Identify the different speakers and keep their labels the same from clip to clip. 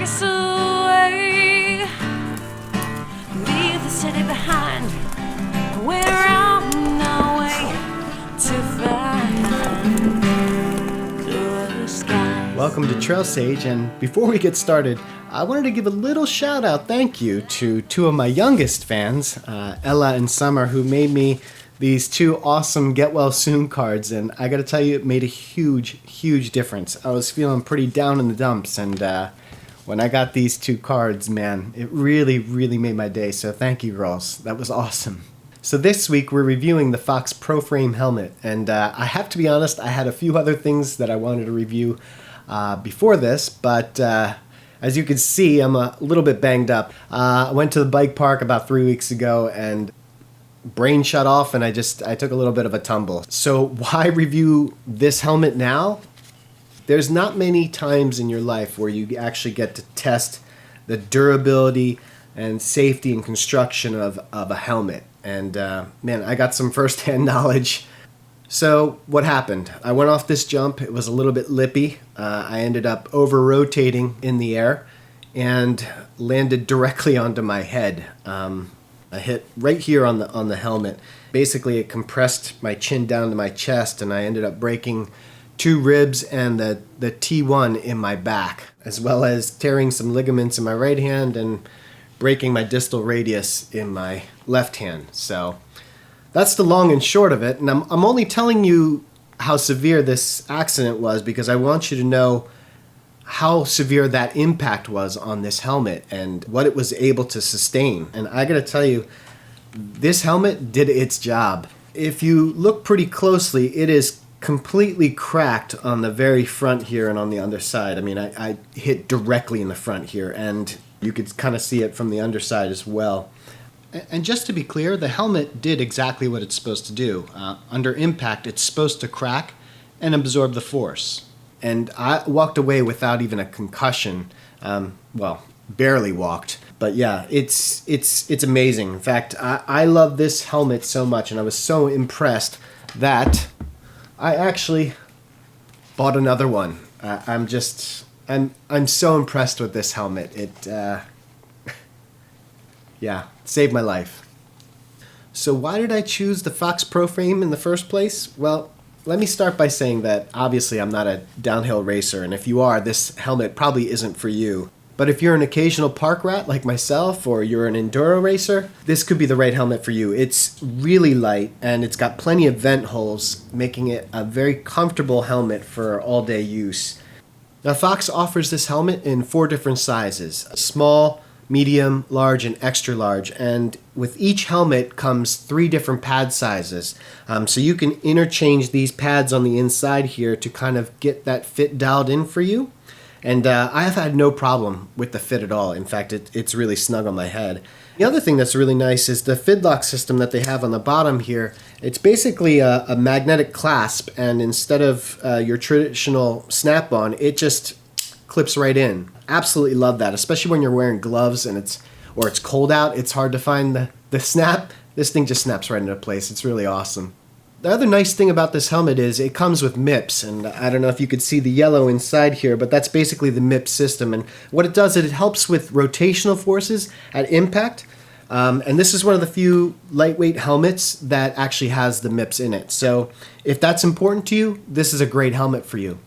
Speaker 1: race away. Leave the city behind. We're on our way to find the skies.
Speaker 2: Welcome to Trail Sage, and before we get started, I wanted to give a little shout out thank you to two of my youngest fans, Ella and Summer, who made me these two awesome Get Well Soon cards, and I gotta tell you, it made a huge difference. I was feeling pretty down in the dumps, and when I got these two cards, man, it really made my day, so thank you, girls. That was awesome. So this week we're reviewing the Fox Proframe helmet, and I have to be honest, I had a few other things that I wanted to review before this, but as you can see, I'm a little bit banged up. I went to the bike park about 3 weeks ago, and brain shut off, and I took a little bit of a tumble. So why review this helmet now? There's not many times in your life where you actually get to test the durability and safety and construction of a helmet. And man, I got some first-hand knowledge. So what happened? I went off this jump. It was a little bit lippy. I ended up over-rotating in the air and landed directly onto my head. I hit right here on the helmet. Basically, it compressed my chin down to my chest, and I ended up breaking 2 ribs and the T1 in my back, as well as tearing some ligaments in my right hand and breaking my distal radius in my left hand. So that's the long and short of it, and I'm only telling you how severe this accident was because I want you to know how severe that impact was on this helmet and what it was able to sustain. And I gotta tell you, this helmet did its job. If you look pretty closely, it is completely cracked on the very front here and on the underside. I mean, I hit directly in the front here, and you could kind of see it from the underside as well. And just to be clear, the helmet did exactly what it's supposed to do. Under impact, it's supposed to crack and absorb the force. And I walked away without even a concussion. Well, barely walked. But yeah, it's amazing. In fact, I love this helmet so much, and I was so impressed that I actually bought another one. I'm so impressed with this helmet. It yeah, saved my life. So why did I choose the Fox Proframe in the first place? Well, let me start by saying that obviously I'm not a downhill racer, and if you are, this helmet probably isn't for you. But if you're an occasional park rat like myself, or you're an enduro racer, this could be the right helmet for you. It's really light, and it's got plenty of vent holes, making it a very comfortable helmet for all-day use. Now, Fox offers this helmet in 4 different sizes: small, medium, large, and extra large, and with each helmet comes 3 different pad sizes. So you can interchange these pads on the inside here to kind of get that fit dialed in for you. And I have had no problem with the fit at all. In fact, it's really snug on my head. The other thing that's really nice is the fidlock system that they have on the bottom here. It's basically a magnetic clasp, and instead of your traditional snap-on, it just clips right in. Absolutely love that, especially when you're wearing gloves and it's cold out. It's hard to find the snap. This thing just snaps right into place. It's really awesome. The other nice thing about this helmet is it comes with MIPS, and I don't know if you could see the yellow inside here, but that's basically the MIPS system. And what it does is it helps with rotational forces at impact. And this is one of the few lightweight helmets that actually has the MIPS in it. So if that's important to you, this is a great helmet for you.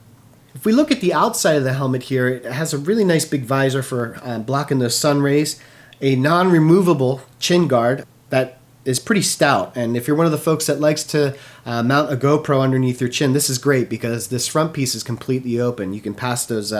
Speaker 2: If we look at the outside of the helmet here, it has a really nice big visor for blocking the sun rays, a non-removable chin guard that is pretty stout, and if you're one of the folks that likes to mount a GoPro underneath your chin, this is great because this front piece is completely open. You can pass those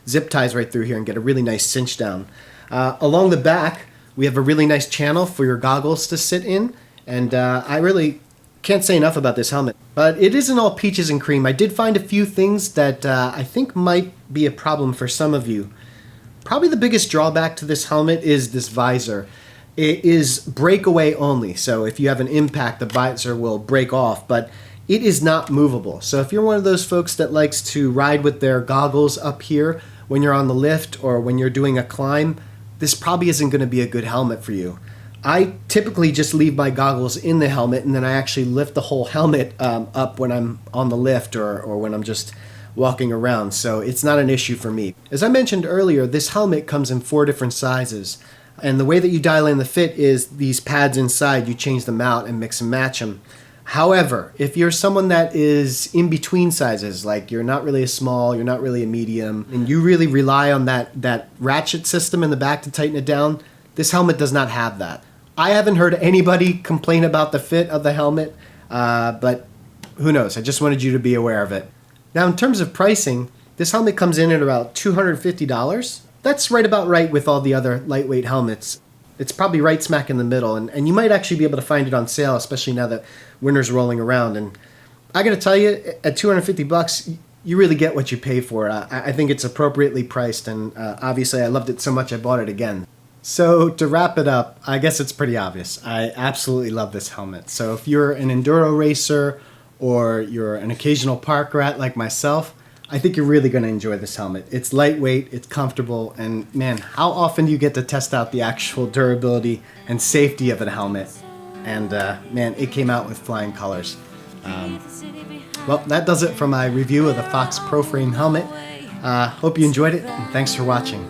Speaker 2: zip ties right through here and get a really nice cinch down. Along the back, we have a really nice channel for your goggles to sit in, and I really can't say enough about this helmet. But it isn't all peaches and cream. I did find a few things that I think might be a problem for some of you. Probably the biggest drawback to this helmet is this visor. It is breakaway only, so if you have an impact, the visor will break off, but it is not movable. So if you're one of those folks that likes to ride with their goggles up here when you're on the lift or when you're doing a climb, this probably isn't going to be a good helmet for you. I typically just leave my goggles in the helmet, and then I actually lift the whole helmet up when I'm on the lift or when I'm just walking around, so it's not an issue for me. As I mentioned earlier, this helmet comes in 4 different sizes, and the way that you dial in the fit is these pads inside, you change them out and mix and match them. However, if you're someone that is in between sizes, like you're not really a small, you're not really a medium, and you really rely on that ratchet system in the back to tighten it down, this helmet does not have that. I haven't heard anybody complain about the fit of the helmet, but who knows? I just wanted you to be aware of it. Now, in terms of pricing, this helmet comes in at about $250. That's right about right with all the other lightweight helmets. It's probably right smack in the middle, and you might actually be able to find it on sale, especially now that winter's rolling around. And I gotta tell you, at $250, you really get what you pay for. I think it's appropriately priced, and obviously I loved it so much I bought it again. So to wrap it up, I guess it's pretty obvious. I absolutely love this helmet. So if you're an enduro racer or you're an occasional park rat like myself, I think you're really going to enjoy this helmet. It's lightweight, it's comfortable, and man, how often do you get to test out the actual durability and safety of a helmet? And man, it came out with flying colors. Well, that does it for my review of the Fox Proframe helmet. Hope you enjoyed it, and thanks for watching.